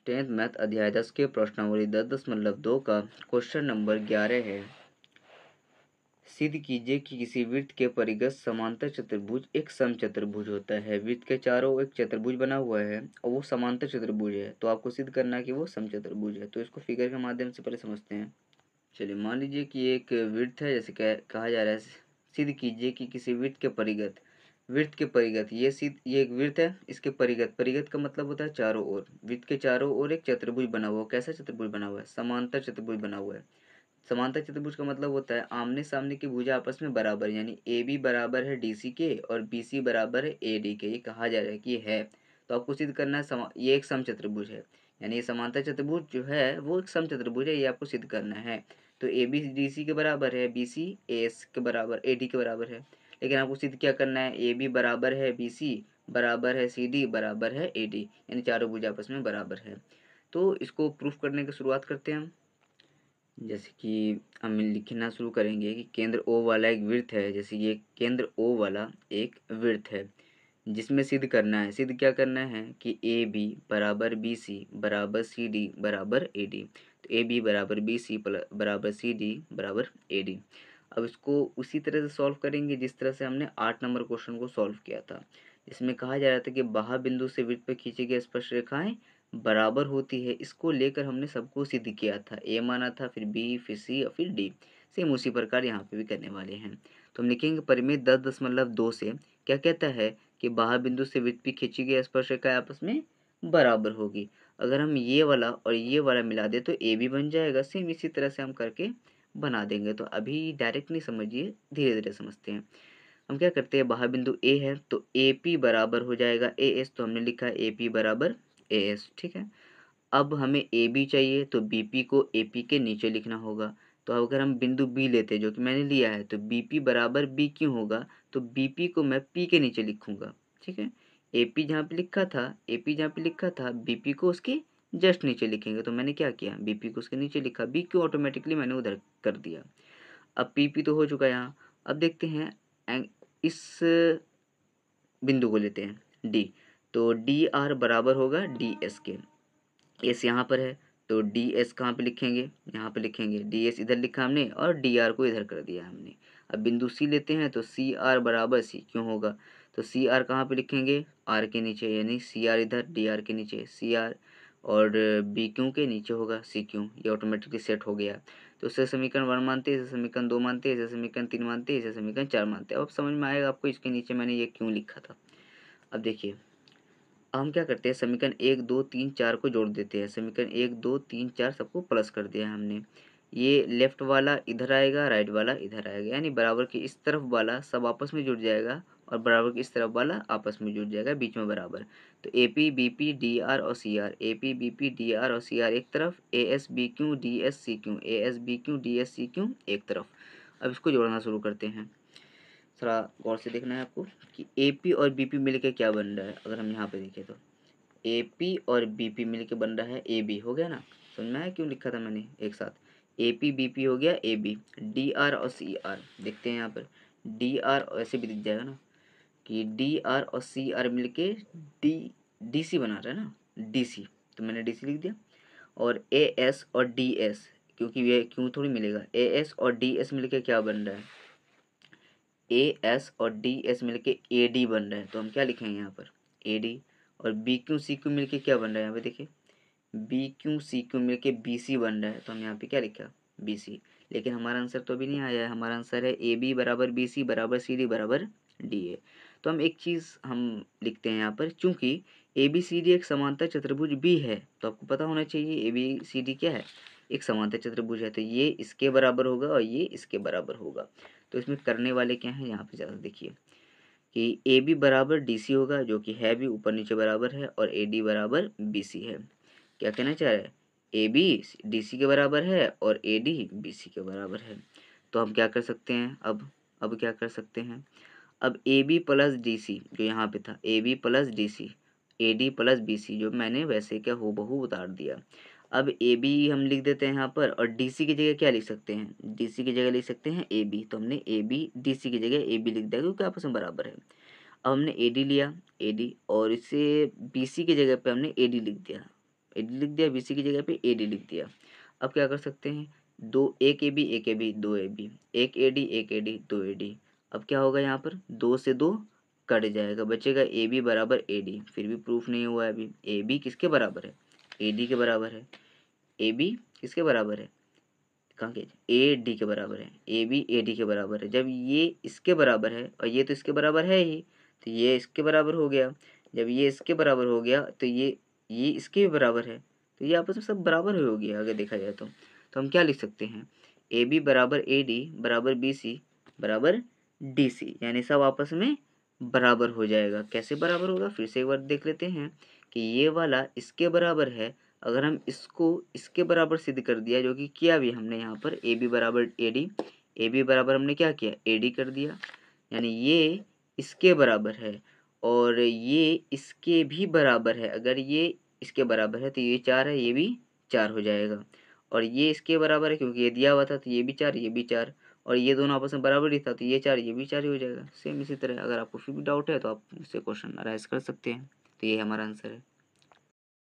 10th math अध्याय 10 के प्रश्नावली 10.2 का क्वेश्चन नंबर 11 है। सिद्ध कीजिए कि किसी वृत्त के परिगत समांतर चतुर्भुज एक समचतुर्भुज होता है। वृत्त के चारों एक चतुर्भुज बना हुआ है और वो समांतर चतुर्भुज है, तो आपको सिद्ध करना है कि वो समचतुर्भुज है। तो इसको फिगर के माध्यम से पहले समझते हैं। चलिए, मान लीजिए कि एक वृत्त है, जैसे कहा जा रहा है सिद्ध कीजिए कि किसी वृत्त के परिगत ये एक वृत्त है, इसके परिगत का मतलब होता है चारों ओर। वृत्त के चारों ओर एक चतुर्भुज बना हुआ है। कैसा चतुर्भुज बना हुआ है? समांतर चतुर्भुज बना हुआ है। समांतर चतुर्भुज का मतलब होता है आमने सामने की भुजा आपस में बराबर, यानी ए बी बराबर है डी सी के और बी सी बराबर है ए डी के। ये कहा जा रहा है कि ये है, तो आपको सिद्ध करना है ये एक समचतुर्भुज है। यानी ये समांतर चतुर्भुज जो है वो एक समचतुर्भुज है, ये आपको सिद्ध करना है। तो ए बी डी सी के बराबर है, बी सी ए एस के बराबर ए डी के बराबर है। लेकिन आपको सिद्ध क्या करना है? ए बी बराबर है बी सी बराबर है सी डी बराबर है ए डी, यानी चारों भुजा आपस में बराबर है। तो इसको प्रूफ करने की शुरुआत करते हैं हम। जैसे कि हम लिखना शुरू करेंगे कि केंद्र ओ वाला एक वृत्त है। जैसे ये केंद्र ओ वाला एक वृत्त है जिसमें सिद्ध करना है। सिद्ध क्या करना है कि ए बी बराबर बी सी बराबर सी डी बराबर ए डी। तो ए बी बराबर बी सी बराबर सी डी बराबर ए डी। अब इसको उसी तरह से सॉल्व करेंगे जिस तरह से हमने 8 नंबर क्वेश्चन को सॉल्व किया था। इसमें कहा जा रहा था कि बाह्य बिंदु से वृत्त पर खींची गई स्पर्शरेखाएं बराबर होती है। इसको लेकर हमने सबको सिद्ध किया था। ए माना था, फिर बी, फिर सी और फिर डी। सेम उसी प्रकार यहाँ पे भी करने वाले हैं। तो हम लिखेंगे परिमेय 10.2 से क्या कहता है कि बाह्य बिंदु से वृत्त पर खींची गई स्पर्शरेखाएं आपस में बराबर होगी। अगर हम ये वाला और ये वाला मिला दे तो ए भी बन जाएगा। सेम इसी तरह से हम करके बना देंगे। तो अभी डायरेक्ट नहीं समझिए, धीरे धीरे समझते हैं। हम क्या करते हैं, बाह्य बिंदु ए है तो ए पी बराबर हो जाएगा ए एस। तो हमने लिखा है ए पी बराबर ए एस, ठीक है। अब हमें ए बी चाहिए तो बी पी को ए पी के नीचे लिखना होगा। तो अगर हम बिंदु बी लेते हैं जो कि मैंने लिया है, तो बी पी बराबर बी क्यों होगा, तो बी पी को मैं पी के नीचे लिखूंगा, ठीक है। ए पी जहाँ पे लिखा था, ए पी जहाँ पे लिखा था, बी पी को उसके जस्ट नीचे लिखेंगे। तो मैंने क्या किया, बी पी को उसके नीचे लिखा, बी क्यों ऑटोमेटिकली मैंने उधर कर दिया। अब पी पी तो हो चुका है यहाँ। अब देखते हैं इस बिंदु को लेते हैं डी। तो डी आर बराबर होगा डी एस के। एस यहाँ पर है तो डी एस कहाँ पे लिखेंगे, यहाँ पे लिखेंगे। डी एस इधर लिखा हमने और डी आर को इधर कर दिया हमने। अब बिंदु सी लेते हैं तो सी आर बराबर सी क्यों होगा, तो सी आर कहाँ पे लिखेंगे, आर के नीचे, यानी सी आर इधर, डी आर के नीचे सी आर, और बी क्यू के नीचे होगा सी क्यू। ये ऑटोमेटिकली सेट हो गया। तो इसे समीकरण 1 मानते हैं, इसे समीकरण 2 मानते हैं, इसे समीकरण 3 मानते हैं, इसे समीकरण 4 मानते हैं। अब समझ में आएगा आपको इसके नीचे मैंने ये क्यों लिखा था। अब देखिए, अब हम क्या करते हैं, समीकरण 1 2 3 4 को जोड़ देते हैं। समीकरण 1 2 3 4 सबको प्लस कर दिया हमने। ये लेफ्ट वाला इधर आएगा, राइट वाला इधर आएगा, यानी बराबर के इस तरफ वाला सब आपस में जुड़ जाएगा और बराबर के इस तरफ वाला आपस में जुड़ जाएगा, बीच में बराबर। तो A P B P D R और C R, A P B P D R और सी आर एक तरफ, A S B Q D S C Q, A S B Q D S C Q एक तरफ। अब इसको जोड़ना शुरू करते हैं। थोड़ा गौर से देखना है आपको कि ए पी और बी पी मिल के क्या बन रहा है। अगर हम यहाँ पे देखें तो ए पी और बी पी मिल के बन रहा है ए बी, हो गया ना। समझ में आया क्यों लिखा था मैंने एक साथ, ए पी बी पी हो गया ए बी। डी आर और सी आर देखते हैं यहाँ पर, डी आर ऐसे भी दिख जाएगा ना कि डी आर और सी आर मिल के डी डी सी बना रहा है ना, डी सी। तो मैंने डी सी लिख दिया। और ए एस और डी एस, क्योंकि ये क्यों थोड़ी मिलेगा, ए एस और डी एस मिल के क्या बन रहा है, ए एस और डी एस मिल के ए डी बन रहा है। तो हम क्या लिखेंगे यहाँ पर, ए डी। और बी क्यू सी क्यू मिल के क्या बन रहा है, यहाँ पे देखिए बी क्यू सी क्यू मिल के बी सी बन रहा है। तो हम यहाँ पे क्या लिखा, बी सी। लेकिन हमारा आंसर तो अभी नहीं आया है। हमारा आंसर है ए बी बराबर बी सी बराबर सी डी बराबर डी ए। तो हम एक चीज़ हम लिखते हैं यहाँ पर, चूंकि ए बी सी डी एक समांतर चतुर्भुज भी है, तो आपको पता होना चाहिए ए बी सी डी क्या है, एक समांतर चतुर्भुज है। तो ये इसके बराबर होगा और ये इसके बराबर होगा। तो इसमें करने वाले क्या हैं, यहाँ पे ज़्यादा देखिए कि ए बी बराबर डी सी होगा, जो कि है भी, ऊपर नीचे बराबर है, और ए डी बराबर बी सी है। क्या कहना चाह रहा है, ए बी डी सी के बराबर है और ए डी बी सी के बराबर है। तो हम क्या कर सकते हैं, अब क्या कर सकते हैं, अब A B plus D C जो यहाँ पे था, A B plus D C, A D plus B C, जो मैंने वैसे क्या हूबहू उतार दिया। अब ए बी हम लिख देते हैं यहाँ पर, और डी सी की जगह क्या लिख सकते हैं, डी सी की जगह लिख सकते हैं ए बी। तो हमने ए बी डी सी की जगह ए बी लिख दिया क्योंकि आपस में बराबर है। अब हमने ए डी लिया, ए डी, और इसे बी सी की जगह पे हमने ए डी लिख दिया। AD लिख दिया, BC की जगह पे AD लिख दिया। अब क्या कर सकते हैं, दो एक AB दो AB, एक AD दो AD। अब क्या होगा यहाँ पर, 2 से 2 कट जाएगा, बचेगा AB बराबर AD। फिर भी प्रूफ नहीं हुआ है अभी। AB किसके बराबर है, AD के बराबर है। AB किसके बराबर है, कहाँ के, AD के बराबर है। AB AD के बराबर है। जब ये इसके बराबर है और ये तो इसके बराबर है ही, तो ये इसके बराबर हो गया। जब ये इसके बराबर हो गया तो ये इसके भी बराबर है, तो ये आपस में सब बराबर हो गया अगर देखा जाए तो हम क्या लिख सकते हैं, AB बराबर AD बराबर BC बराबर DC, यानी सब आपस में बराबर हो जाएगा। कैसे बराबर होगा, फिर से एक बार देख लेते हैं कि ये वाला इसके बराबर है। अगर हम इसको इसके बराबर सिद्ध कर दिया, जो कि किया भी हमने यहाँ पर, AB बराबर AD, AB बराबर हमने क्या किया, AD कर दिया, यानी ये इसके बराबर है और ये इसके भी बराबर है। अगर ये इसके बराबर है तो ये 4 है, ये भी 4 हो जाएगा। और ये इसके बराबर है क्योंकि ये दिया हुआ था, तो ये भी 4 ये भी 4, और ये दोनों आपस में बराबर ही था, तो ये 4 ये भी 4 ही हो जाएगा। सेम इसी तरह अगर आपको फिर भी डाउट है तो आप मुझसे क्वेश्चन अराइज कर सकते हैं। तो ये हमारा आंसर है।